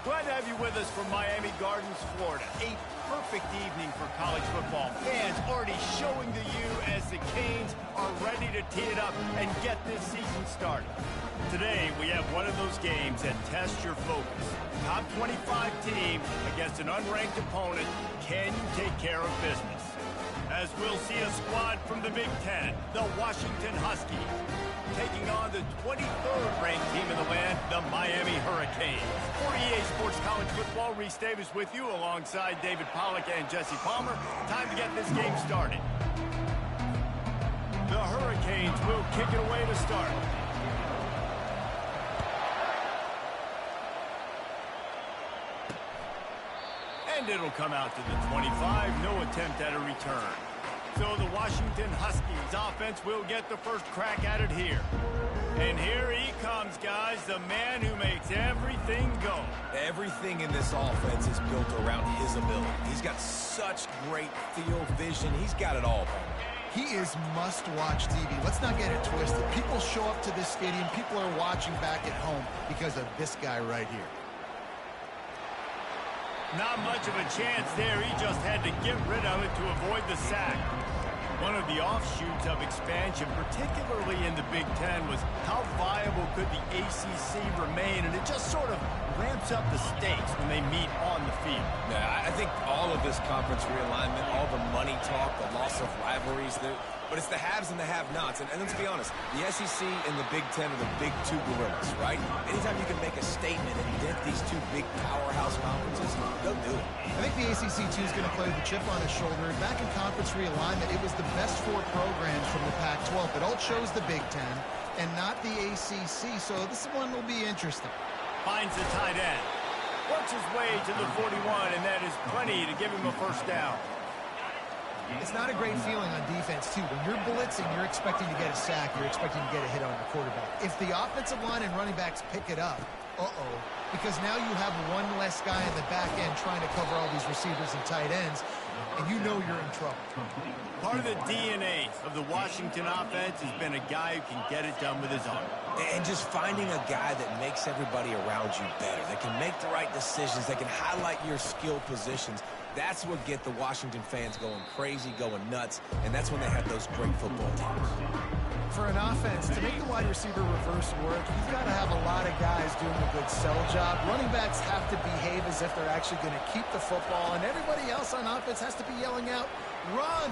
Glad to have you with us from Miami Gardens, Florida. A perfect evening for college football. Fans already showing the U as the Canes are ready to tee it up and get this season started. Today, we have one of those games that tests your focus. Top 25 team against an unranked opponent. Can you take care of business? As we'll see a squad from the Big Ten, the Washington Huskies, taking on the 23rd ranked team in the land, the Miami Hurricanes. For EA Sports College Football, Reese Davis with you alongside David Pollack and Jesse Palmer. Time to get this game started. The Hurricanes will kick it away to start. And it'll come out to the 25. No attempt at a return. So the Washington Huskies offense will get the first crack at it here. And here he comes, guys, the man who makes everything go. Everything in this offense is built around his ability. He's got such great field vision. He's got it all. He is must-watch TV. Let's not get it twisted. People show up to this stadium. People are watching back at home because of this guy right here. Not much of a chance there. He just had to get rid of it to avoid the sack. One of the offshoots of expansion, particularly in the Big Ten, was how viable could the ACC remain, and it just sort of ramps up the stakes when they meet on the field. Yeah, I think all of this conference realignment, all the money talk, the loss of rivalries, but it's the haves and the have-nots. And let's be honest, the SEC and the Big Ten are the big two gorillas, right? Anytime you can make a statement and dent these two big powerhouse conferences, go do it. I think the ACC, too, is going to play with the chip on his shoulder. Back in conference realignment, it was the best four programs from the Pac-12. It all chose the Big Ten and not the ACC, so this one will be interesting. Finds the tight end. Works his way to the 41, and that is plenty to give him a first down. It's not a great feeling on defense, too. When you're blitzing, you're expecting to get a sack. You're expecting to get a hit on the quarterback. If the offensive line and running backs pick it up, because now you have one less guy in the back end trying to cover all these receivers and tight ends, and you know you're in trouble. Part of the DNA of the Washington offense has been a guy who can get it done with his arm. And just finding a guy that makes everybody around you better, that can make the right decisions, that can highlight your skill positions. That's what get the Washington fans going crazy, going nuts, and that's when they have those great football teams. For an offense, to make the wide receiver reverse work, you've got to have a lot of guys doing a good sell job. Running backs have to behave as if they're actually going to keep the football, and everybody else on offense has to be yelling out, run!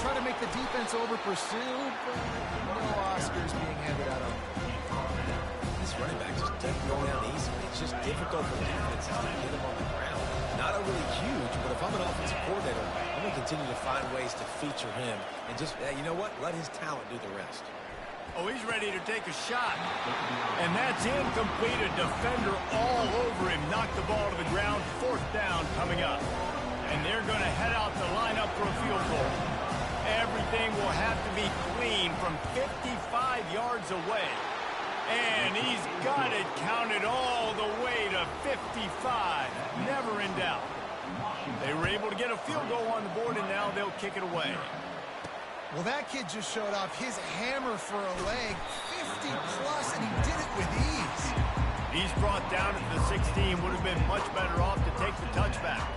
Try to make the defense over-pursue, but no Oscars being handed out on them. This running back just doesn't go down easy. It's just difficult for defenses to get him on the ground. Not overly huge, but if I'm an offensive coordinator, I'm going to continue to find ways to feature him and just, you know what, let his talent do the rest. Oh, he's ready to take a shot. And that's incomplete. A defender all over him. Knocked the ball to the ground. Fourth down coming up. And they're going to head out the lineup for a field goal. Everything will have to be clean from 55 yards away. And he's got it counted all the way to 55. Never in doubt. They were able to get a field goal on the board, and now they'll kick it away. Well, that kid just showed off his hammer for a leg, 50-plus, and he did it with ease. He's brought down at the 16. Would have been much better off to take the touchback.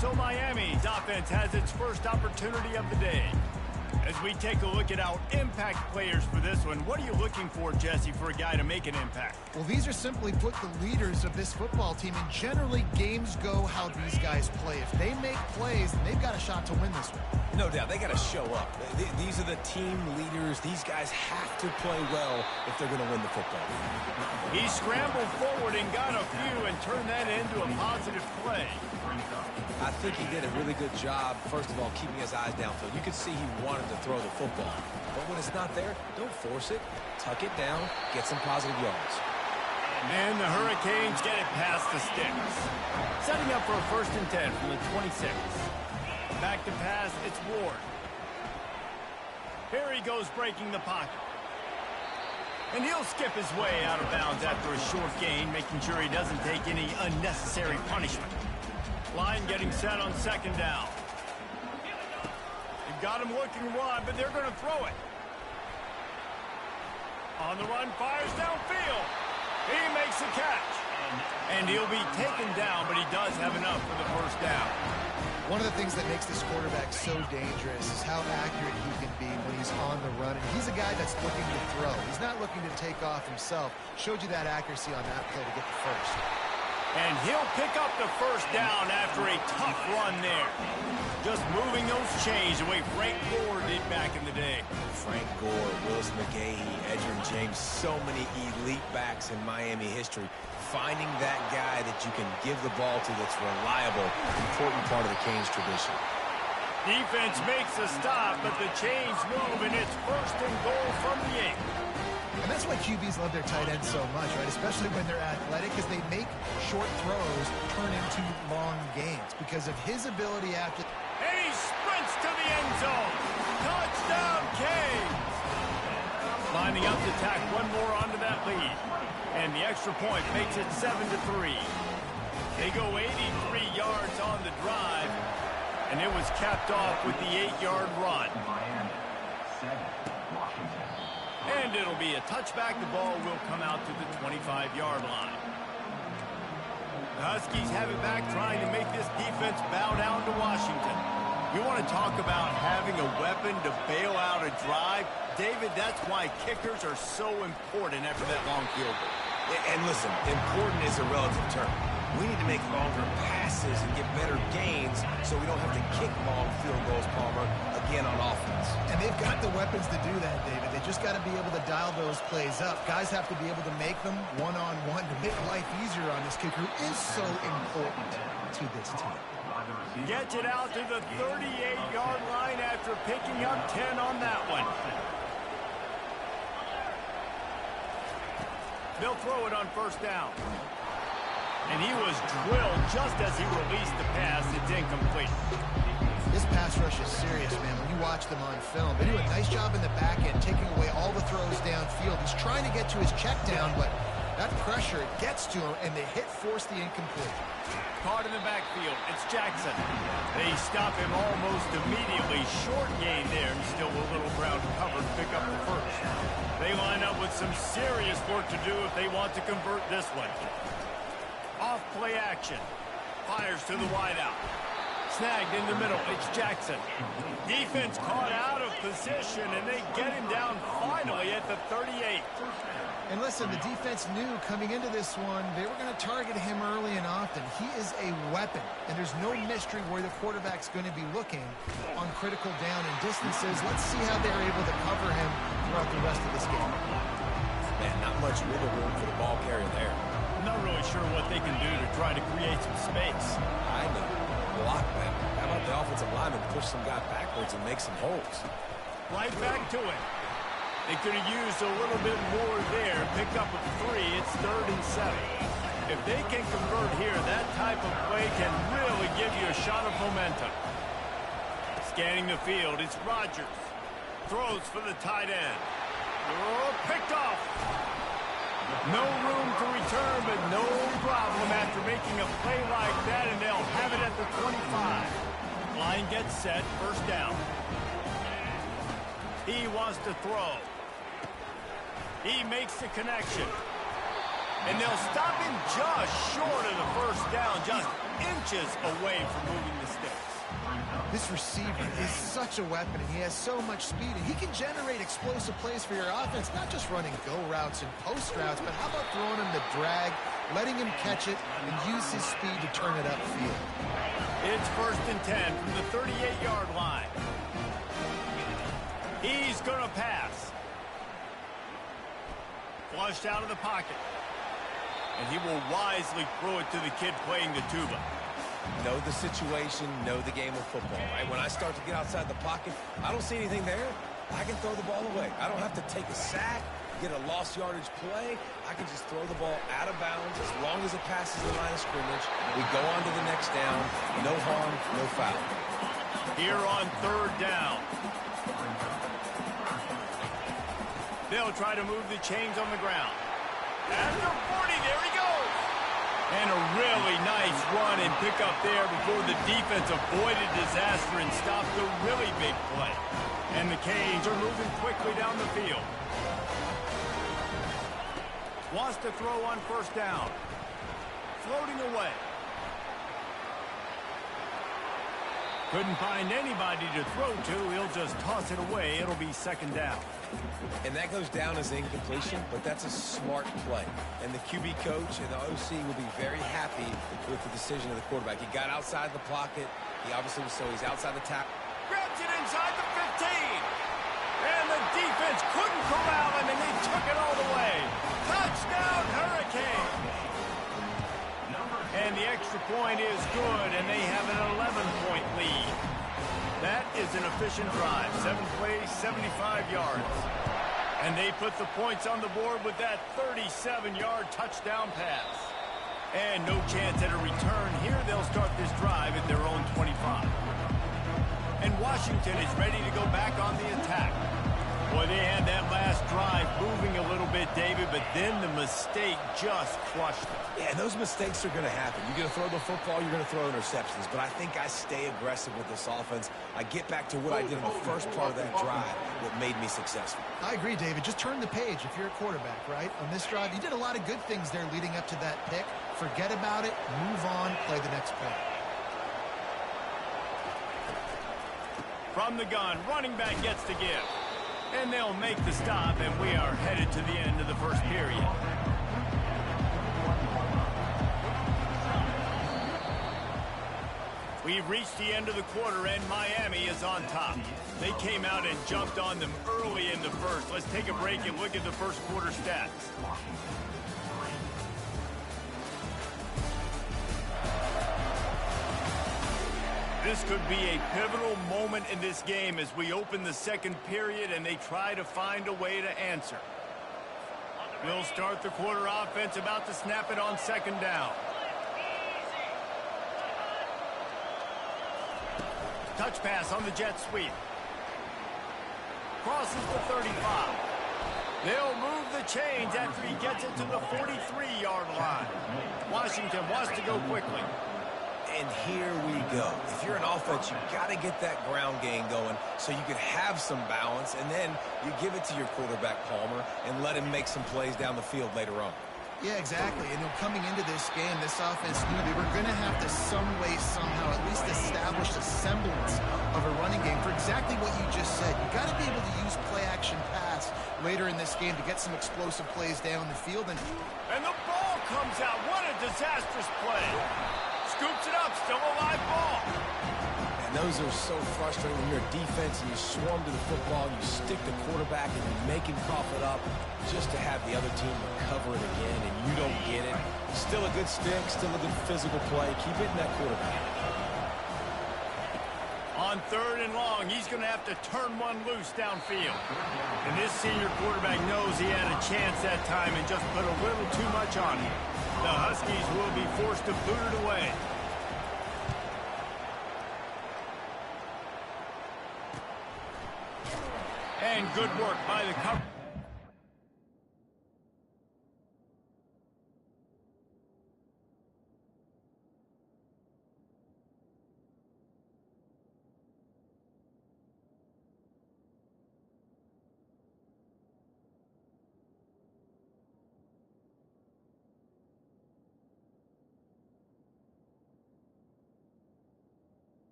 So Miami's offense has its first opportunity of the day. As we take a look at our impact players for this one, what are you looking for, Jesse, for a guy to make an impact? Well, these are simply put the leaders of this football team, and generally games go how these guys play. If they make plays, then they've got a shot to win this one. No doubt, they got to show up. These are the team leaders. These guys have to play well if they're going to win the football game. He scrambled forward and got a few and turned that into a positive play. I think he did a really good job, first of all, keeping his eyes downfield. You could see he wanted to throw the football. But when it's not there, don't force it. Tuck it down, get some positive yards. And the Hurricanes get it past the sticks. Setting up for a 1st and 10 from the 26. Back to pass, it's Ward. Here he goes breaking the pocket. And he'll skip his way out of bounds after a short gain, making sure he doesn't take any unnecessary punishment. Line getting set on 2nd down. They've got him looking wide, but they're going to throw it. On the run, fires downfield. He makes the catch. And he'll be taken down, but he does have enough for the first down. One of the things that makes this quarterback so dangerous is how accurate he can be when he's on the run. And he's a guy that's looking to throw. He's not looking to take off himself. Showed you that accuracy on that play to get the first. And he'll pick up the first down after a tough run there. Just moving those chains the way Frank Gore did back in the day. Frank Gore, Willis McGahee, Edgerrin James, so many elite backs in Miami history. Finding that guy that you can give the ball to that's reliable, important part of the Canes tradition. Defense makes a stop, but the chains move, and it's first and goal from the 8. And that's why QBs love their tight ends so much, right? Especially when they're athletic, because they make short throws turn into long gains because of his ability after. And he sprints to the end zone. Touchdown, Canes! Lining up to tack one more onto that lead. And the extra point makes it 7-3. They go 83 yards on the drive, and it was capped off with the 8-yard run. And it'll be a touchback. The ball will come out to the 25-yard line. The Huskies have it back, trying to make this defense bow down to Washington. You want to talk about having a weapon to bail out a drive? David, that's why kickers are so important after that long field goal. And listen, important is a relative term. We need to make longer passes and get better gains so we don't have to kick long field goals, Palmer, again on offense. And they've got the weapons to do that, David. They just got to be able to dial those plays up. Guys have to be able to make them one-on-one to make life easier on this kicker, who is so important to this team. Gets it out to the 38-yard line after picking up 10 on that one. They'll throw it on first down. And he was drilled just as he released the pass. It's incomplete. This pass rush is serious, man. When you watch them on film, they do a nice job in the back end, taking away all the throws downfield. He's trying to get to his check down, but that pressure gets to him, and the hit forced the incomplete. Caught in the backfield. It's Jackson. They stop him almost immediately. Short gain there, and still a little ground covered. Pick up the first. They line up with some serious work to do if they want to convert this one. Off play action. Fires to the wideout. Snagged in the middle. It's Jackson. Defense caught out of position, and they get him down finally at the 38. And listen, the defense knew coming into this one, they were going to target him early and often. He is a weapon, and there's no mystery where the quarterback's going to be looking on critical down and distances. Let's see how they're able to cover him throughout the rest of this game. Man, not much wiggle room for the ball carrier there. I'm not really sure what they can do to try to create some space. I know. Block them. How about the offensive lineman push some guy backwards and make some holes? Right back to it. They could have used a little bit more there. Pick up a 3. It's 3rd and 7. If they can convert here, that type of play can really give you a shot of momentum. Scanning the field, it's Rodgers. Throws for the tight end. Oh, picked off. No room to return, but no problem after making a play like that, and they'll have it at the 25. Line gets set, first down. He wants to throw. He makes the connection. And they'll stop him just short of the first down, just inches away from moving the sticks. This receiver is such a weapon, and he has so much speed, and he can generate explosive plays for your offense, not just running go routes and post routes, but how about throwing him the drag, letting him catch it, and use his speed to turn it upfield. It's 1st and 10 from the 38-yard line. He's going to pass. Flushed out of the pocket. And he will wisely throw it to the kid playing the tuba. Know the situation, know the game of football, right? When I start to get outside the pocket, I don't see anything there. I can throw the ball away. I don't have to take a sack, get a lost yardage play. I can just throw the ball out of bounds as long as it passes the line of scrimmage. We go on to the next down. No harm, no foul. Here on 3rd down. They'll try to move the chains on the ground. After 40, there he goes. And a really nice run and pick up there before the defense avoided disaster and stopped a really big play. And the Canes are moving quickly down the field. Wants to throw on 1st down. floating away. Couldn't find anybody to throw to. He'll just toss it away. It'll be second down. And that goes down as incompletion, but that's a smart play. And the QB coach and the OC will be very happy with the decision of the quarterback. He got outside the pocket. He obviously was, so he's outside the tackle. Grabs it inside the 15. And the defense couldn't corral him, and they took it all the way. Touchdown, Hurricane. And the extra point is good, and they have an 11-point lead. That is an efficient drive. 7 plays, 75 yards. And they put the points on the board with that 37-yard touchdown pass. And no chance at a return here. They'll start this drive at their own 25. And Washington is ready to go back on the attack. Boy, they had that last drive moving a little bit, David, but then the mistake just crushed it. Yeah, and those mistakes are going to happen. You're going to throw the football, you're going to throw interceptions. But I think I stay aggressive with this offense. I get back to what I did in the first part of that drive that made me successful. I agree, David. Just turn the page if you're a quarterback, right? On this drive, you did a lot of good things there leading up to that pick. Forget about it, move on, play the next play. From the gun, running back gets to give. And they'll make the stop, and we are headed to the end of the first period. We've reached the end of the quarter, and Miami is on top. They came out and jumped on them early in the first. Let's take a break and look at the first quarter stats. This could be a pivotal moment in this game as we open the second period and they try to find a way to answer. We'll start the quarter offense, about to snap it on second down. Touch pass on the jet sweep. Crosses the 35. They'll move the chains after he gets it to the 43-yard line. Washington wants to go quickly. And here we go. If you're an offense, you got to get that ground game going so you can have some balance, and then you give it to your quarterback, Palmer, and let him make some plays down the field later on. Yeah, exactly. And coming into this game, this offense knew they were going to have to some way, somehow, at least establish a semblance of a running game for exactly what you just said. You got to be able to use play-action pass later in this game to get some explosive plays down the field. And the ball comes out. What a disastrous play. Scoops it up, still a live ball. And those are so frustrating when you're a defense and you swarm to the football, you stick the quarterback and you make him cough it up just to have the other team recover it again, and you don't get it. Still a good stick, still a good physical play. Keep hitting that quarterback. On third and long, he's going to have to turn one loose downfield. And this senior quarterback knows he had a chance that time and just put a little too much on him. The Huskies will be forced to boot it away. And good work by the cover.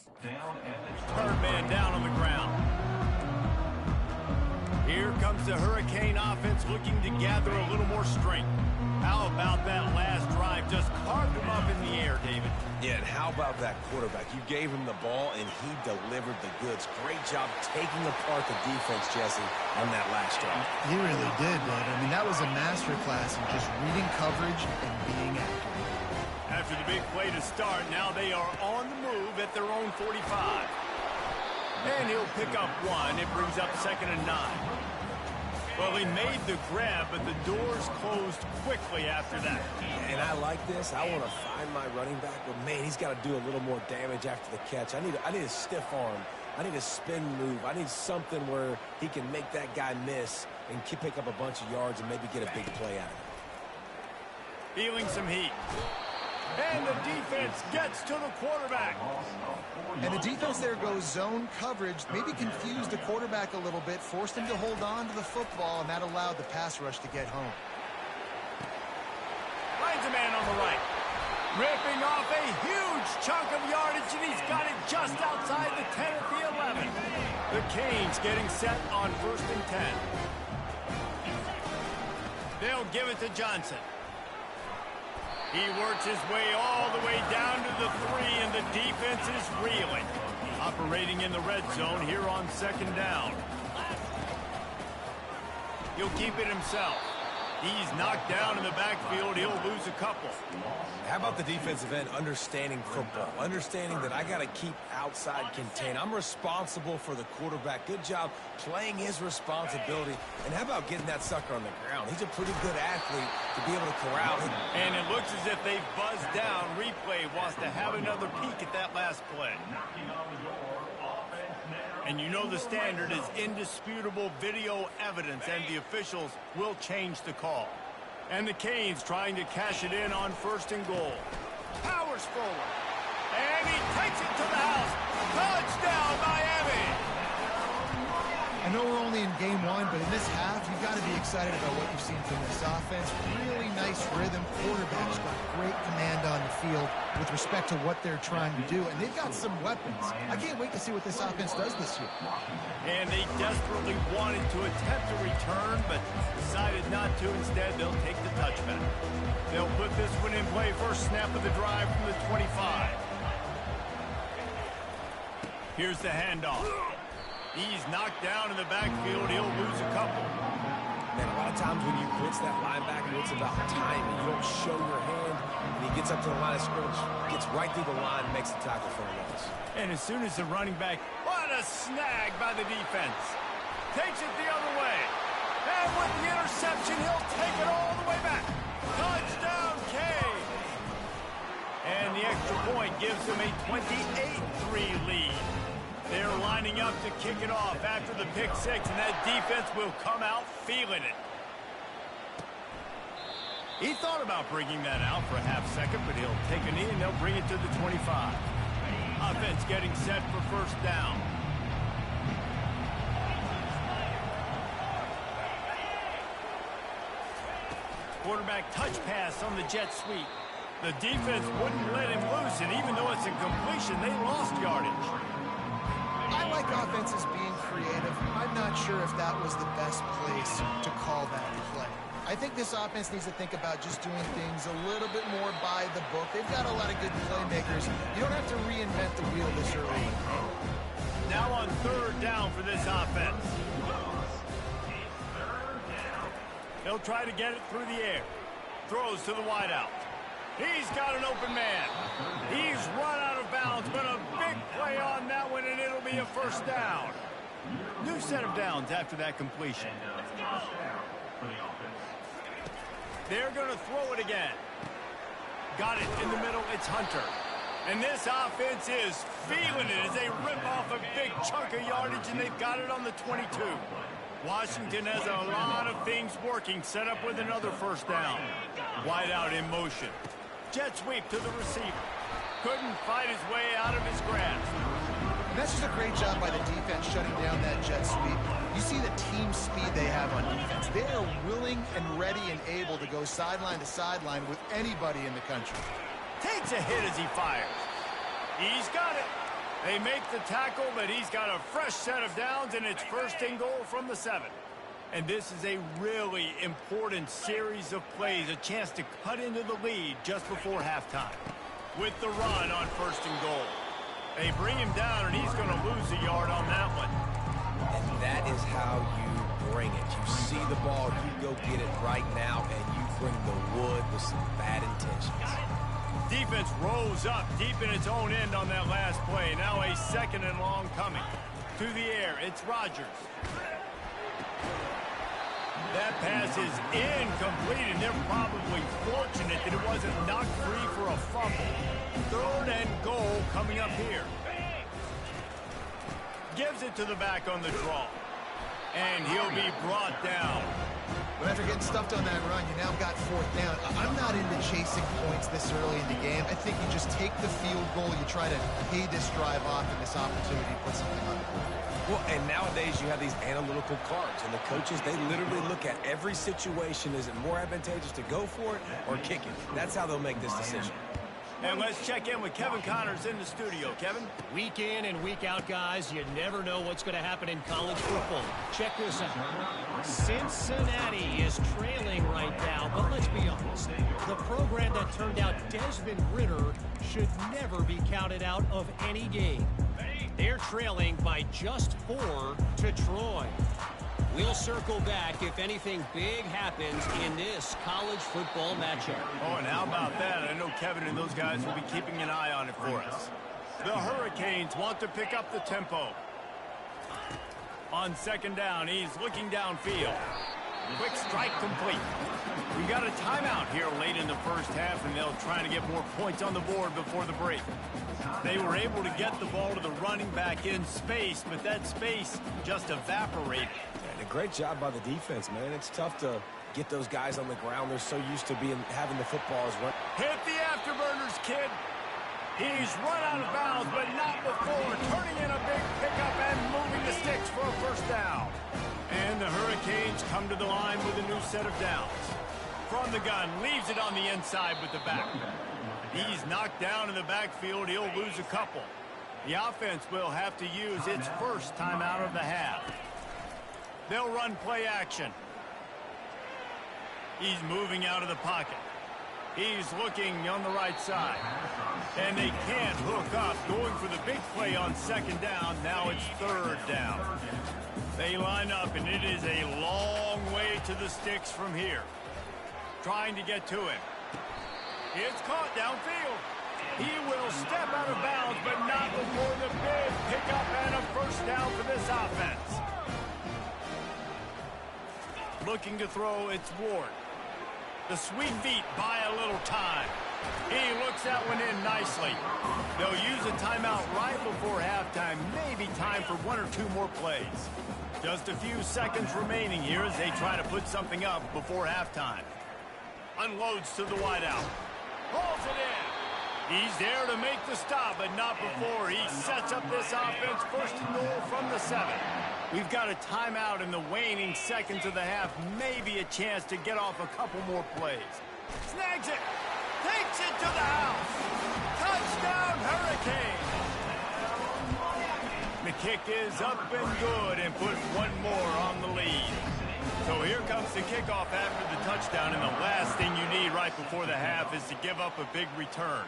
Third man down on the ground. Here comes the Hurricane offense looking to gather a little more strength. How about that last drive? Just carved him up in the air, David. Yeah, and how about that quarterback? You gave him the ball, and he delivered the goods. Great job taking apart the defense, Jesse, on that last drive. He really did, David. I mean, that was a masterclass in just reading coverage and being accurate. After the big play to start, now they are on the move at their own 45. And he'll pick up one. It brings up 2nd and 9. Well, he made the grab, but the doors closed quickly after that. And I like this. I want to find my running back, but, man, he's got to do a little more damage after the catch. I need a stiff arm. I need a spin move. I need something where he can make that guy miss and pick up a bunch of yards and maybe get a big play out of it. Feeling some heat. And the defense gets to the quarterback. And the defense there goes zone coverage, maybe confused the quarterback a little bit, forced him to hold on to the football, and that allowed the pass rush to get home. Finds a man on the right. Ripping off a huge chunk of yardage, and he's got it just outside the 10 at the 11. The Canes getting set on 1st and 10. They'll give it to Johnson. He works his way all the way down to the 3, and the defense is reeling. Operating in the red zone here on 2nd down. He'll keep it himself. He's knocked down in the backfield. He'll lose a couple. How about the defensive end understanding football, understanding that I got to keep outside contain. I'm responsible for the quarterback. Good job playing his responsibility. And how about getting that sucker on the ground? He's a pretty good athlete to be able to corral him. And it looks as if they've buzzed down. Replay wants to have another peek at that last play. And you know the standard is indisputable video evidence, and the officials will change the call. And the Canes trying to cash it in on 1st and goal. Powers forward. And he takes it to the house. Touchdown, Miami! I know we're only in game 1, but in this half, you've got to be excited about what you've seen from this offense. Really nice rhythm. Quarterback's got great command on the field with respect to what they're trying to do, and they've got some weapons. I can't wait to see what this offense does this year. And they desperately wanted to attempt a return, but decided not to. Instead, they'll take the touchback. They'll put this one in play. First snap of the drive from the 25. Here's the handoff. He's knocked down in the backfield. He'll lose a couple. And a lot of times when you blitz that linebacker, it's about timing. You don't show your hand, and he gets up to the line of scrimmage, gets right through the line, and makes the tackle for a loss. And as soon as the running back, what a snag by the defense. Takes it the other way. And with the interception, he'll take it all the way back. Touchdown, Canes. And the extra point gives them a 28-3 lead. They're lining up to kick it off after the pick 6, and that defense will come out feeling it. He thought about bringing that out for a half second, but he'll take a knee and they'll bring it to the 25. Offense getting set for 1st down. Quarterback touch pass on the jet sweep. The defense wouldn't let him loose, and even though it's a completion, they lost yardage. I like offenses being creative. I'm not sure if that was the best place to call that play. I think this offense needs to think about just doing things a little bit more by the book. They've got a lot of good playmakers. You don't have to reinvent the wheel this early. Now on 3rd down for this offense. They'll try to get it through the air. Throws to the wideout. He's got an open man. He's run out of bounds, but a big play on that one, and it'll be a 1st down. New set of downs after that completion. They're going to throw it again. Got it in the middle. It's Hunter. And this offense is feeling it as they rip off a big chunk of yardage, and they've got it on the 22. Washington has a lot of things working. Set up with another 1st down. Wide out in motion. Jet sweep to the receiver. Couldn't fight his way out of his grasp. And that's just a great job by the defense shutting down that jet sweep. You see the team speed they have on defense. They are willing and ready and able to go sideline to sideline with anybody in the country. Takes a hit as he fires. He's got it. They make the tackle, but he's got a fresh set of downs, and it's first and goal from the 7. And this is a really important series of plays, a chance to cut into the lead just before halftime. With the run on first and goal. They bring him down, and he's going to lose a yard on that one. And that is how you bring it. You see the ball, you go get it right now, and you bring the wood with some bad intentions. Defense rose up deep in its own end on that last play. Now a second and long coming. To the air, it's Rodgers. That pass is incomplete, and they're probably fortunate that it wasn't knocked free for a fumble. Third and goal coming up here. Gives it to the back on the draw. And he'll be brought down. But after getting stuffed on that run, you now got fourth down. I'm not into chasing points this early in the game. I think you just take the field goal. You try to pay this drive off and this opportunity to put something on the board. Well, and nowadays you have these analytical cards, and the coaches, they literally look at every situation. Is it more advantageous to go for it or kick it? That's how they'll make this decision. And let's check in with Kevin Connors in the studio. Kevin? Week in and week out, guys, you never know what's going to happen in college football. Check this out. Cincinnati is trailing right now, but let's be honest. The program that turned out Desmond Ridder should never be counted out of any game. They're trailing by just 4 to Troy. We'll circle back if anything big happens in this college football matchup. Oh, and how about that? I know Kevin and those guys will be keeping an eye on it for us. The Hurricanes want to pick up the tempo. On second down, he's looking downfield. Quick strike complete. We got a timeout here late in the first half, and they'll try to get more points on the board before the break. They were able to get the ball to the running back in space, but that space just evaporated. And a great job by the defense, man. It's tough to get those guys on the ground. They're so used to having the footballs run. Hit the afterburners, kid. He's run out of bounds, but not before. Turning in a big pickup and moving the sticks for a first down. And the Hurricanes come to the line with a new set of downs. From the gun, leaves it on the inside with the back. He's knocked down in the backfield. He'll lose a couple. The offense will have to use its first timeout of the half. They'll run play action. He's moving out of the pocket. He's looking on the right side. And they can't hook up. Going for the big play on second down. Now it's third down. They line up, and it is a long way to the sticks from here. Trying to get to him. It's caught downfield. He will step out of bounds, but not before the big pickup and a first down for this offense. Looking to throw, it's Ward. The sweet feet buy a little time. He looks that one in nicely. They'll use a timeout right before halftime. Maybe time for 1 or 2 more plays. Just a few seconds remaining here as they try to put something up before halftime. Unloads to the wideout. Pulls it in. He's there to make the stop, but not before he sets up this offense. First and goal from the 7. We've got a timeout in the waning seconds of the half. Maybe a chance to get off a couple more plays. Snags it. Takes it to the house. Touchdown, Hurricane. The kick is up and good and puts one more on the lead. So here comes the kickoff after the touchdown, and the last thing you need right before the half is to give up a big return.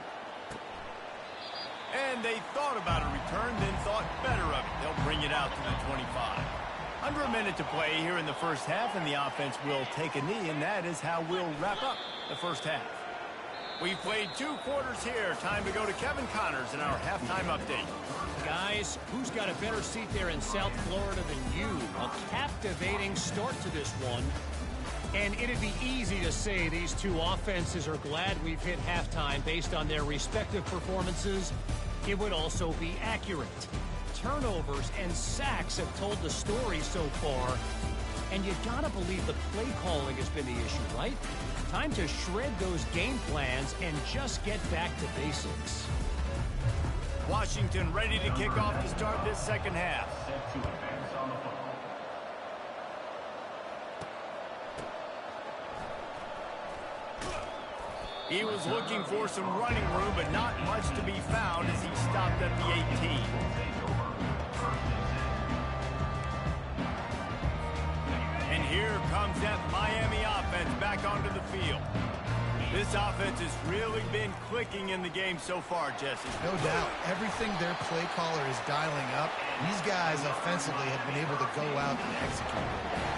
And they thought about a return, then thought better of it. They'll bring it out to the 25. Under a minute to play here in the first half, and the offense will take a knee, and that is how we'll wrap up the first half. We've played 2 quarters here. Time to go to Kevin Connors in our halftime update. Guys, who's got a better seat there in South Florida than you? A captivating start to this one. And it'd be easy to say these 2 offenses are glad we've hit halftime based on their respective performances. It would also be accurate. Turnovers and sacks have told the story so far. And you gotta believe the play calling has been the issue, right? Time to shred those game plans and just get back to basics. Washington ready to kick off to start this second half. He was looking for some running room, but not much to be found as he stopped at the 18. And here comes that Miami offense back onto the field. This offense has really been clicking in the game so far, Jesse. No doubt. Everything their play caller is dialing up, these guys offensively have been able to go out and execute.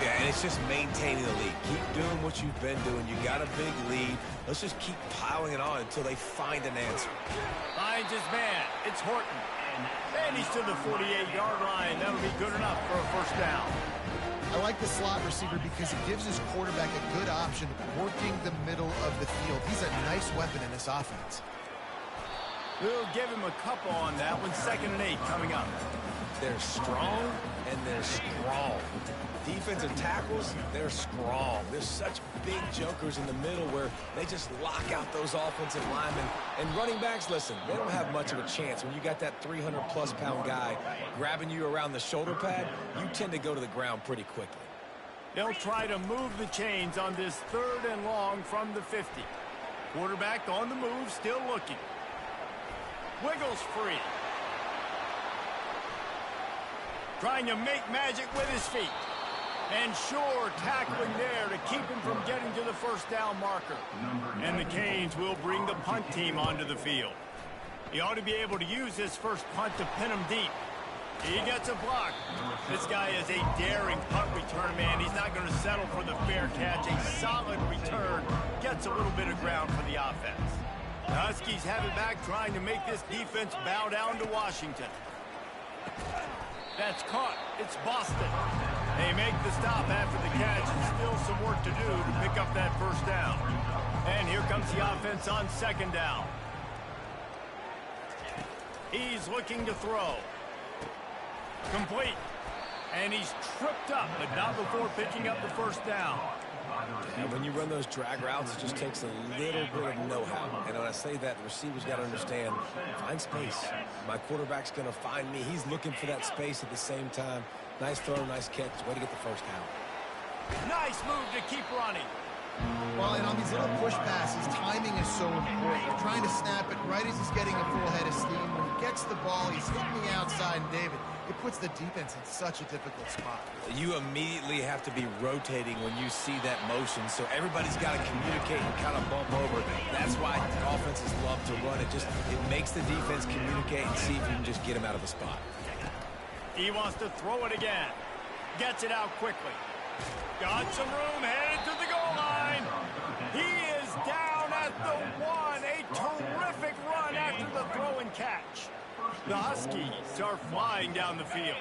Yeah, and it's just maintaining the lead. Keep doing what you've been doing. You got a big lead. Let's just keep piling it on until they find an answer. Finds his man. It's Horton. And he's to the 48-yard line. That'll be good enough for a first down. I like the slot receiver because it gives his quarterback a good option working the middle of the field. He's a nice weapon in this offense. We'll give him a couple on that one. 2nd and 8 coming up. They're strong and they're strong. Defensive tackles, they're strong. There's such big junkers in the middle where they just lock out those offensive linemen. And running backs, listen, they don't have much of a chance. When you got that 300-plus pound guy grabbing you around the shoulder pad, you tend to go to the ground pretty quickly. They'll try to move the chains on this 3rd and long from the 50. Quarterback on the move, still looking. Wiggles free. Trying to make magic with his feet. And sure, tackling there to keep him from getting to the first down marker. And the Canes will bring the punt team onto the field. He ought to be able to use this first punt to pin him deep. He gets a block. This guy is a daring punt return man. He's not going to settle for the fair catch. A solid return. Gets a little bit of ground for the offense. The Huskies have it back, trying to make this defense bow down to Washington. That's caught. It's Boston. They make the stop after the catch, and still some work to do to pick up that first down. And here comes the offense on 2nd down. He's looking to throw. Complete. And he's tripped up, but not before picking up the first down. And when you run those drag routes, it just takes a little bit of know-how. And when I say that, the receiver's got to understand, find space. My quarterback's going to find me. He's looking for that space at the same time. Nice throw, nice catch. Way to get the first down. Nice move to keep running. Well, and on these little push passes, timing is so important. You're trying to snap it right as he's getting a full head of steam. When he gets the ball, he's hitting the outside, and David, it puts the defense in such a difficult spot. You immediately have to be rotating when you see that motion, so everybody's got to communicate and kind of bump over. That's why offenses love to run it. It makes the defense communicate and see if you can just get him out of the spot. He wants to throw it again. Gets it out quickly. Got some room, headed to the goal line. He is down at the 1. A terrific run after the throw and catch. The Huskies are flying down the field.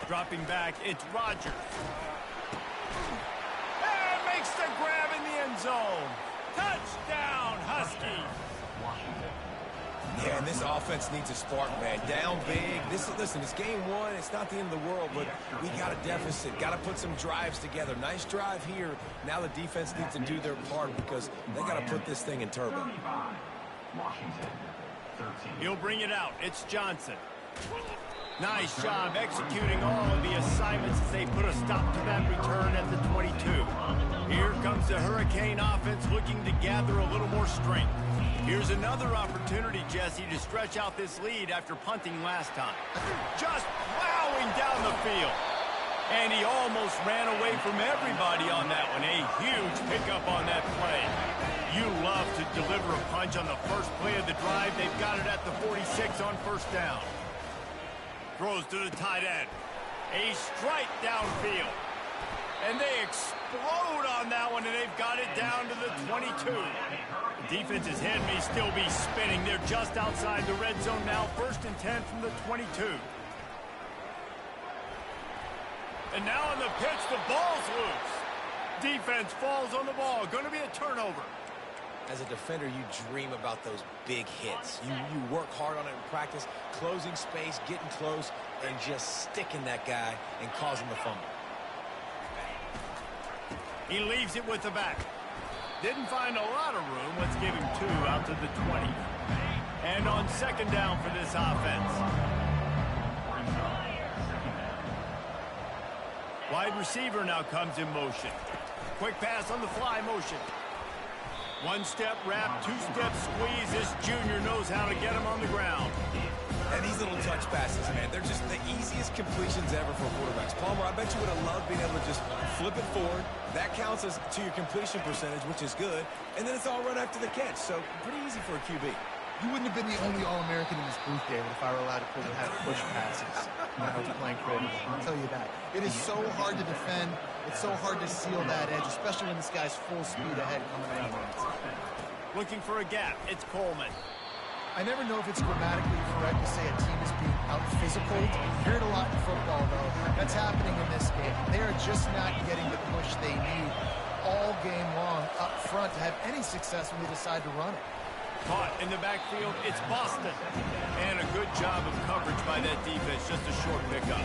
Dropping back, it's Rodgers. And makes the grab in the end zone. Touchdown, Huskies. Yeah, and this offense needs a spark, man. Down big. Listen, it's game 1. It's not the end of the world, but we got a deficit. Got to put some drives together. Nice drive here. Now the defense needs to do their part because they got to put this thing in turbo. He'll bring it out. It's Johnson. Nice job executing all of the assignments as they put a stop to that return at the 22. Here comes the Hurricane offense looking to gather a little more strength. Here's another opportunity, Jesse, to stretch out this lead after punting last time. Just plowing down the field. And he almost ran away from everybody on that one. A huge pickup on that play. You love to deliver a punch on the first play of the drive. They've got it at the 46 on first down. Throws to the tight end. A strike downfield. And they explode on that one, and they've got it down to the 22. The defense's head may still be spinning. They're just outside the red zone now. 1st and 10 from the 22. And now on the pitch, the ball's loose. Defense falls on the ball. Going to be a turnover. As a defender, you dream about those big hits. You work hard on it in practice, closing space, getting close, and just sticking that guy and causing the fumble. He leaves it with the back. Didn't find a lot of room. Let's give him 2 out to the 20. And on 2nd down for this offense. Wide receiver now comes in motion. quick pass on the fly motion. One-step wrap, two-step squeeze. This junior knows how to get him on the ground. And these little touch passes, man, they're just the easiest completions ever for quarterbacks. Palmer, I bet you would have loved being able to just flip it forward. That counts as to your completion percentage, which is good. And then it's all run after the catch, so pretty easy for a QB. You wouldn't have been the only All-American in this booth, David, if I were allowed to have push passes when I was playing quarterback. I'll tell you that. It is so hard to defend. It's so hard to seal that edge, especially when this guy's full speed ahead coming around the outside. Looking for a gap. It's Coleman. I never know if it's grammatically correct to say a team is being out-physical. You hear it a lot in football, though. That's happening in this game. They are just not getting the push they need all game long up front to have any success when they decide to run it. Caught in the backfield, it's Boston. And a good job of coverage by that defense, just a short pickup.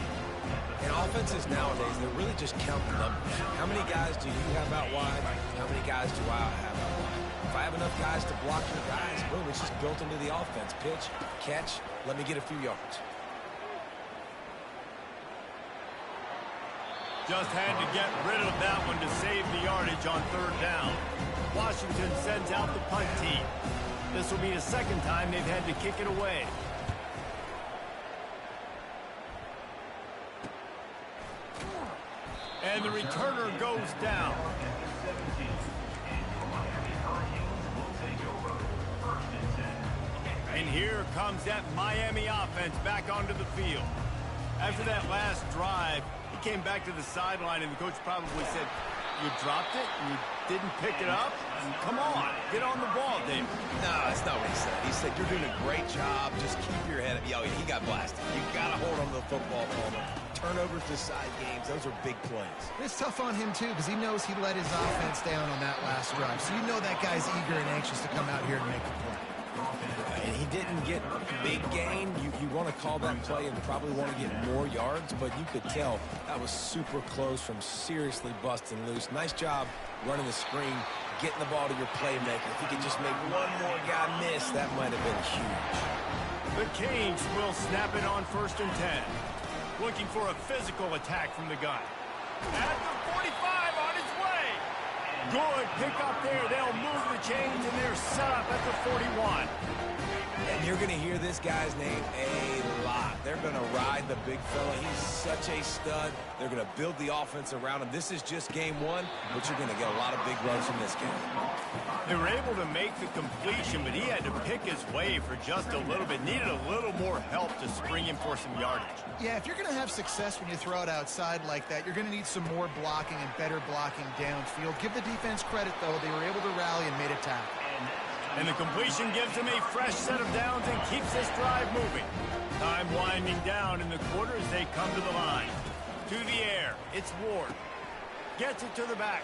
And offenses nowadays, they're really just counting numbers. How many guys do you have out wide? How many guys do I have out wide? If I have enough guys to block your guys, boom, it's just built into the offense. Pitch, catch, let me get a few yards. Just had to get rid of that one to save the yardage on third down. Washington sends out the punt team. This will be the second time they've had to kick it away. And the returner goes down. And here comes that Miami offense back onto the field. After that last drive, he came back to the sideline, and the coach probably said, "You dropped it? You didn't pick it up? Come on, get on the ball, David." No, that's not what he said. He said, "You're doing a great job. Just keep your head up." Yo, he got blasted. You got to hold on to the football, Palmer. Turnovers decide games. Those are big plays. It's tough on him, too, because he knows he let his offense down on that last drive. So you know that guy's eager and anxious to come out here and make the play. And he didn't get big gain. You want to call that play and probably want to get more yards, but you could tell that was super close from seriously busting loose. Nice job running the screen, getting the ball to your playmaker. If he could just make one more guy miss, that might have been huge. The Canes will snap it on 1st and 10. Looking for a physical attack from the gun. At the 45 on its way. Good pick up there. They'll move the chains, and they're set up at the 41. And you're going to hear this guy's name a lot. They're going to ride the big fella. He's such a stud. They're going to build the offense around him. This is just game one, but you're going to get a lot of big runs from this game. They were able to make the completion, but he had to pick his way for just a little bit. Needed a little more help to spring him for some yardage. Yeah, if you're going to have success when you throw it outside like that, you're going to need some more blocking and better blocking downfield. Give the defense credit, though. They were able to rally and made a tackle. And the completion gives him a fresh set of downs and keeps this drive moving. Time winding down in the quarter as they come to the line. To the air, it's Ward. Gets it to the back.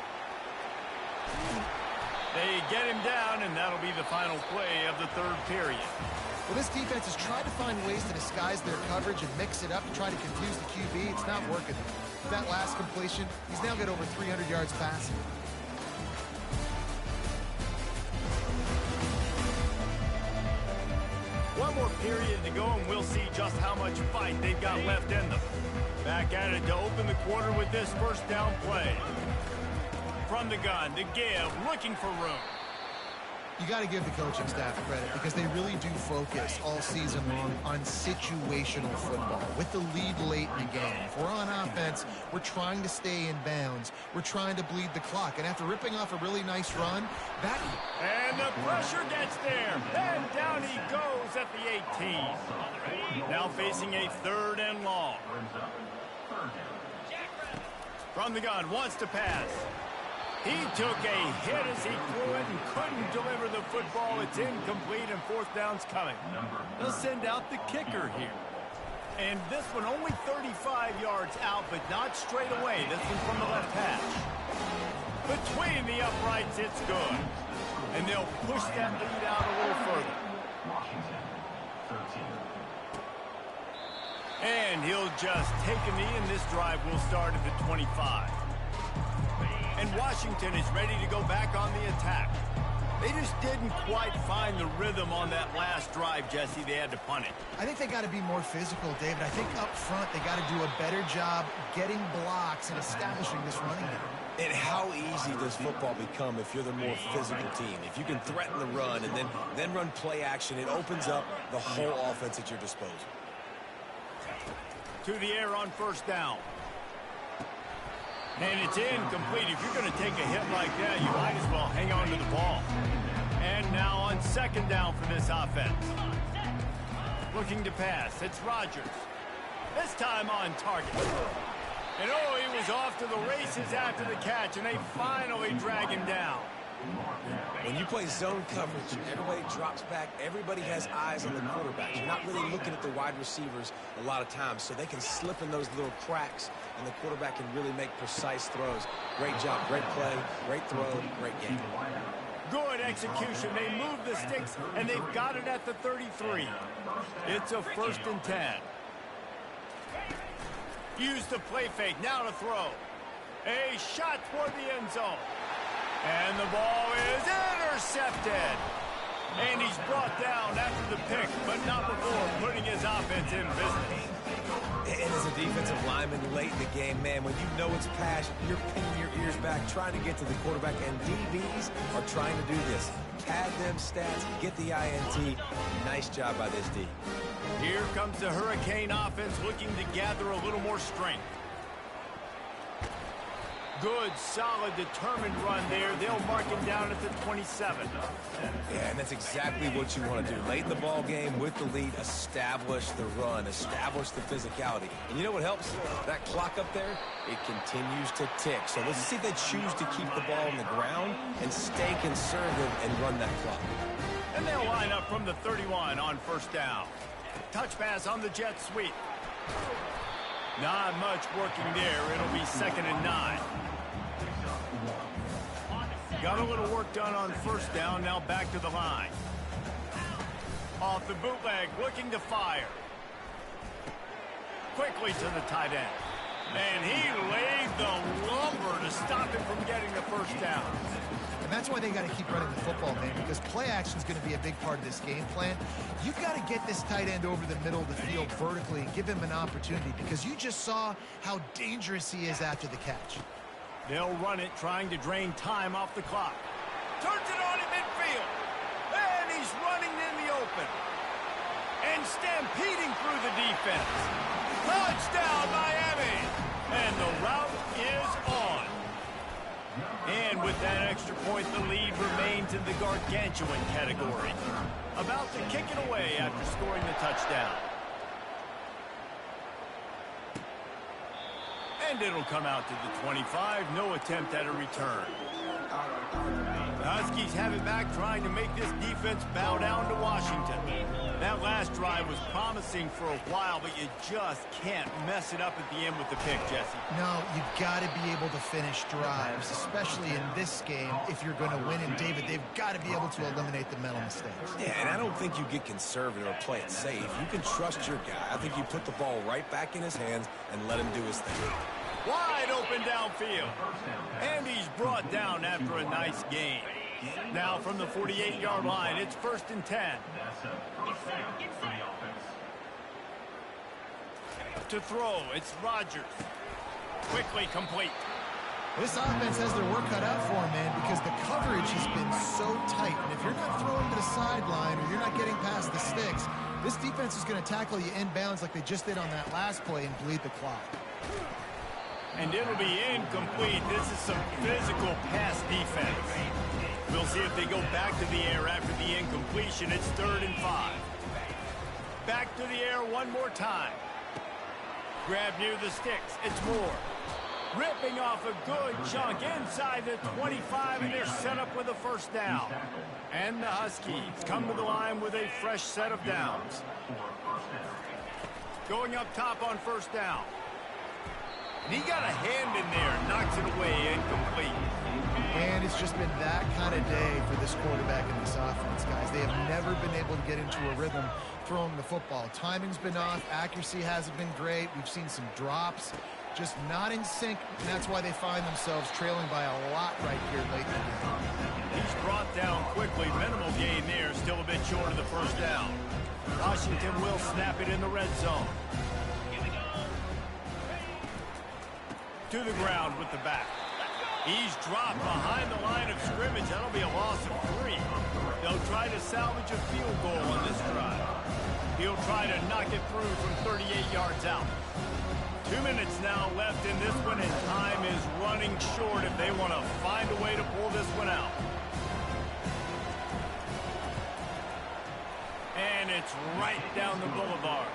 They get him down, and that'll be the final play of the third period. Well, this defense has tried to find ways to disguise their coverage and mix it up to try to confuse the QB. It's not working. That last completion, he's now got over 300 yards passing. One more period to go, and we'll see just how much fight they've got left in them. Back at it to open the quarter with this first down play. From the gun to give, looking for room. You got to give the coaching staff credit because they really do focus all season long on situational football. With the lead late in the game, if we're on offense, we're trying to stay in bounds. We're trying to bleed the clock. And after ripping off a really nice run, that... And the pressure gets there. And down he goes at the 18. Now facing a 3rd and long. From the gun, wants to pass. He took a hit as he threw it and couldn't deliver the football. It's incomplete, and 4th down's coming. They'll send out the kicker here. And this one only 35 yards out, but not straight away. This one from the left hash. Between the uprights, it's good. And they'll push that lead out a little further. And he'll just take a knee, and this drive will start at the 25. And Washington is ready to go back on the attack. They just didn't quite find the rhythm on that last drive, Jesse. They had to punt it. I think they got to be more physical, David. I think up front they got to do a better job getting blocks and establishing this running game. And how easy does football become if you're the more physical team? If you can threaten the run and then run play action, it opens up the whole offense at your disposal. To the air on first down. And it's incomplete. If you're going to take a hit like that, you might as well hang on to the ball. And now on second down for this offense. Looking to pass. It's Rodgers. This time on target. And oh, he was off to the races after the catch, and they finally drag him down. When you play zone coverage, everybody drops back. Everybody has eyes on the quarterback. You're not really looking at the wide receivers a lot of times, so they can slip in those little cracks, and the quarterback can really make precise throws. Great job, great play, great throw, great game. Good execution. They move the sticks, and they've got it at the 33. It's a 1st and 10. Use the play fake. Now to throw. A shot toward the end zone. And the ball is intercepted. And he's brought down after the pick, but not before putting his offense in business. And as a defensive lineman late in the game, man, when you know it's pass, you're pinning your ears back, trying to get to the quarterback, and DBs are trying to do this. Pad them stats, get the INT. Nice job by this D. Here comes the Hurricane offense looking to gather a little more strength. Good, solid, determined run there. They'll mark him down at the 27. Yeah, and that's exactly what you want to do. Late in the ball game with the lead, establish the run, establish the physicality. And you know what helps? That clock up there, it continues to tick. So let's see if they choose to keep the ball on the ground and stay conservative and run that clock. And they'll line up from the 31 on first down. Touch pass on the jet sweep. Not much working there. It'll be 2nd and 9. Got a little work done on first down. Now back to the line. Off the bootleg, looking to fire. Quickly to the tight end. And he laid the lumber to stop him from getting the first down. And that's why they got to keep running the football, man, because play action is going to be a big part of this game plan. You've got to get this tight end over the middle of the field vertically and give him an opportunity, because you just saw how dangerous he is after the catch. They'll run it, trying to drain time off the clock. Turns it on in midfield. And he's running in the open. And stampeding through the defense. Touchdown, Miami! And the route is on. And with that extra point, the lead remains in the gargantuan category. About to kick it away after scoring the touchdown. And it'll come out to the 25. No attempt at a return. The Huskies have it back, trying to make this defense bow down to Washington. That last drive was promising for a while, but you just can't mess it up at the end with the pick, Jesse. No, you've got to be able to finish drives, especially in this game. If you're going to win, and David, they've got to be able to eliminate the mental mistakes. Yeah, and I don't think you get conservative or play it safe. You can trust your guy. I think you put the ball right back in his hands and let him do his thing. Wide open downfield. And he's brought down after a nice gain. Now from the 48-yard line, it's 1st and 10. To throw, it's Rodgers. Quickly complete. This offense has their work cut out for them, man, because the coverage has been so tight. And if you're not throwing to the sideline or you're not getting past the sticks, this defense is going to tackle you inbounds like they just did on that last play and bleed the clock. And it'll be incomplete. This is some physical pass defense. We'll see if they go back to the air after the incompletion. It's 3rd and 5. Back to the air one more time. Grab near the sticks. It's Moore. Ripping off a good chunk inside the 25, and they're set up with a first down. And the Huskies come to the line with a fresh set of downs. Going up top on first down. And he got a hand in there, knocks it away, incomplete. And it's just been that kind of day for this quarterback and this offense, guys. They have never been able to get into a rhythm throwing the football. Timing's been off. Accuracy hasn't been great. We've seen some drops. Just not in sync, and that's why they find themselves trailing by a lot right here late in the game. He's brought down quickly. Minimal gain there. Still a bit short of the first down. Washington will snap it in the red zone. To the ground with the back. He's dropped behind the line of scrimmage. That'll be a loss of 3. They'll try to salvage a field goal on this drive. He'll try to knock it through from 38 yards out. 2 minutes now left in this one, and time is running short if they want to find a way to pull this one out. And it's right down the boulevard.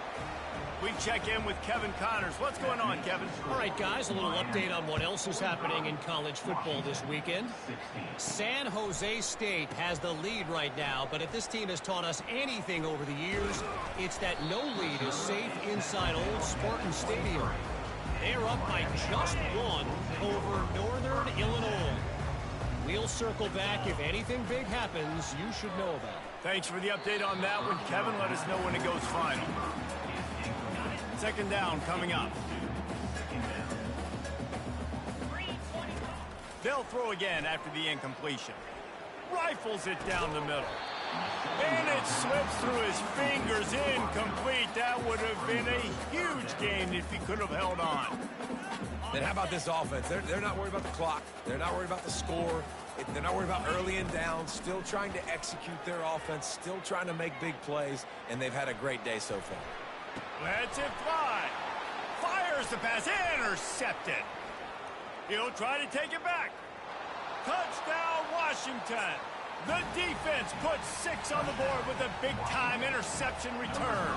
We check in with Kevin Connors. What's going on, Kevin? All right, guys, a little update on what else is happening in college football this weekend. San Jose State has the lead right now, but if this team has taught us anything over the years, it's that no lead is safe inside Old Spartan Stadium. They're up by just 1 over Northern Illinois. We'll circle back. If anything big happens, you should know about it. Thanks for the update on that one, Kevin. Let us know when it goes final. Second down coming up. They'll throw again after the incompletion. Rifles it down the middle. And it slips through his fingers, incomplete. That would have been a huge gain if he could have held on. Then how about this offense? They're not worried about the clock. They're not worried about the score. They're not worried about early and down. Still trying to execute their offense. Still trying to make big plays. And they've had a great day so far. Lets it fly. Fires the pass. Intercepted. He'll try to take it back. Touchdown, Washington. The defense puts 6 on the board with a big-time interception return.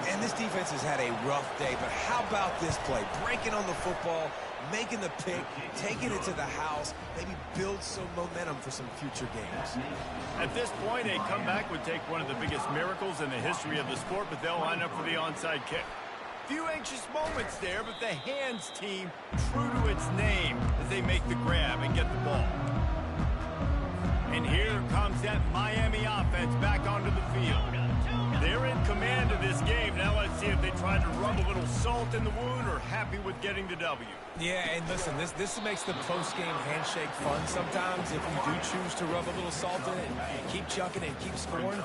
And this defense has had a rough day, but how about this play? Breaking on the football, making the pick, taking it to the house, maybe build some momentum for some future games. At this point, a comeback would take one of the biggest miracles in the history of the sport, but they'll line up for the onside kick. Few anxious moments there, but the hands team true to its name as they make the grab and get the ball. And here comes that Miami offense back onto the field. They're in command of this game. Now let's see if they try to rub a little salt in the wound or happy with getting the W. Yeah, and listen, this makes the post-game handshake fun sometimes. If you do choose to rub a little salt in it and keep chucking and keep scoring,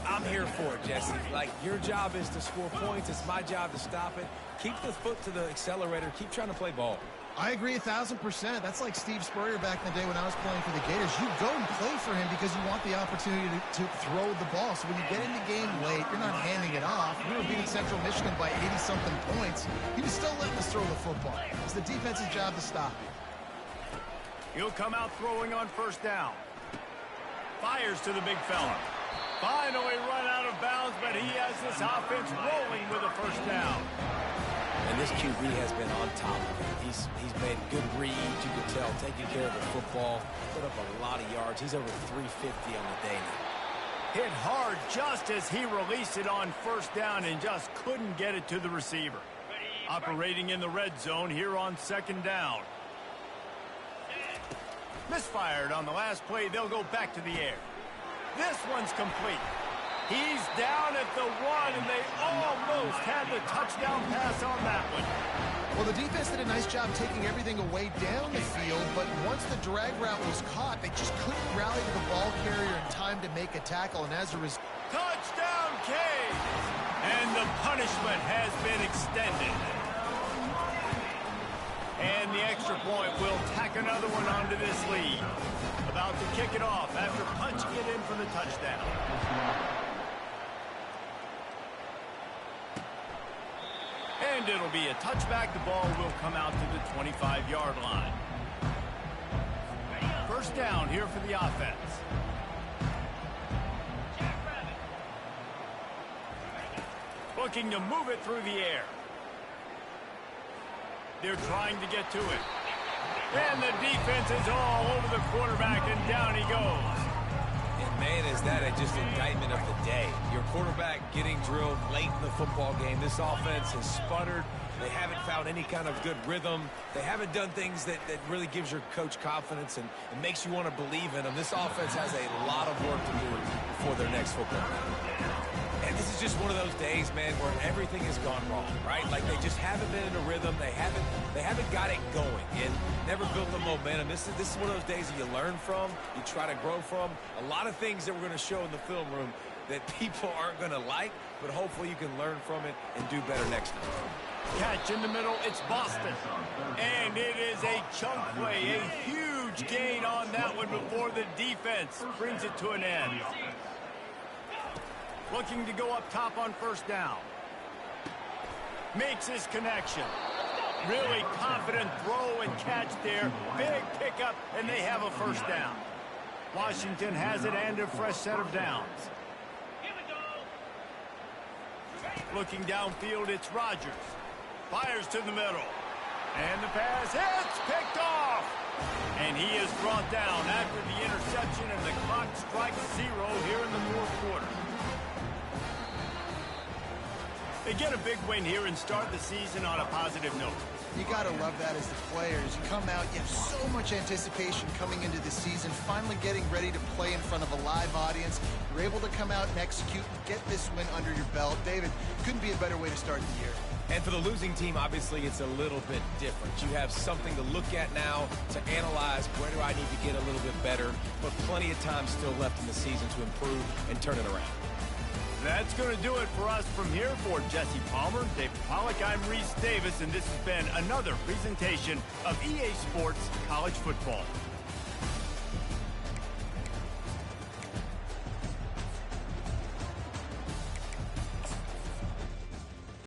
I'm here for it, Jesse. Like, your job is to score points. It's my job to stop it. Keep the foot to the accelerator. Keep trying to play ball. I agree 1,000%. That's like Steve Spurrier back in the day when I was playing for the Gators. You go and play for him because you want the opportunity to throw the ball. So when you get in the game late, you're not handing it off. We were beating Central Michigan by 80-something points. He was still letting us throw the football. It's the defense's job to stop it. He'll come out throwing on first down. Fires to the big fella. Finally run out of bounds, but he has this offense rolling with a first down. And this QB has been on top of it. He's made good reads, you can tell, taking care of the football, put up a lot of yards. He's over 350 on the day now. Hit hard just as he released it on first down and just couldn't get it to the receiver. Operating in the red zone here on second down. Misfired on the last play. They'll go back to the air. This one's complete. He's down at the 1, and they almost had the touchdown pass on that one. Well, the defense did a nice job taking everything away down the field, but once the drag route was caught, they just couldn't rally to the ball carrier in time to make a tackle, and as a result... Touchdown, Canes! And the punishment has been extended. And the extra point will tack another one onto this lead. About to kick it off after punching it in for the touchdown. And it'll be a touchback. The ball will come out to the 25-yard line. First down here for the offense. Looking to move it through the air. They're trying to get to it. And the defense is all over the quarterback, and down he goes. And man, is that just an indictment of the day. Your quarterback getting drilled late in the football game. This offense has sputtered. They haven't found any kind of good rhythm. They haven't done things that really gives your coach confidence and makes you want to believe in them. This offense has a lot of work to do before their next football game. And this is just one of those days, man, where everything has gone wrong, right? Like they just haven't been in a rhythm. They haven't got it going and never built the momentum. This is one of those days that you learn from, you try to grow from. A lot of things that we're going to show in the film room that people aren't going to like, but hopefully you can learn from it and do better next time. Catch in the middle, it's Boston. And it is a chunk play, a huge gain on that one before the defense brings it to an end. Looking to go up top on first down. Makes his connection. Really confident throw and catch there. Big pickup, and they have a first down. Washington has it and a fresh set of downs. Looking downfield, it's Rodgers. Fires to the middle. And the pass hits, picked off. And he is brought down after the interception, and the clock strikes 0 here in the fourth quarter. They get a big win here and start the season on a positive note. You got to love that as the players. You come out, you have so much anticipation coming into the season, finally getting ready to play in front of a live audience. You're able to come out and execute and get this win under your belt. David, couldn't be a better way to start the year. And for the losing team, obviously, it's a little bit different. You have something to look at now, to analyze where do I need to get a little bit better, but plenty of time still left in the season to improve and turn it around. That's going to do it for us from here. For Jesse Palmer, Dave Pollack, I'm Reese Davis, and this has been another presentation of EA Sports College Football.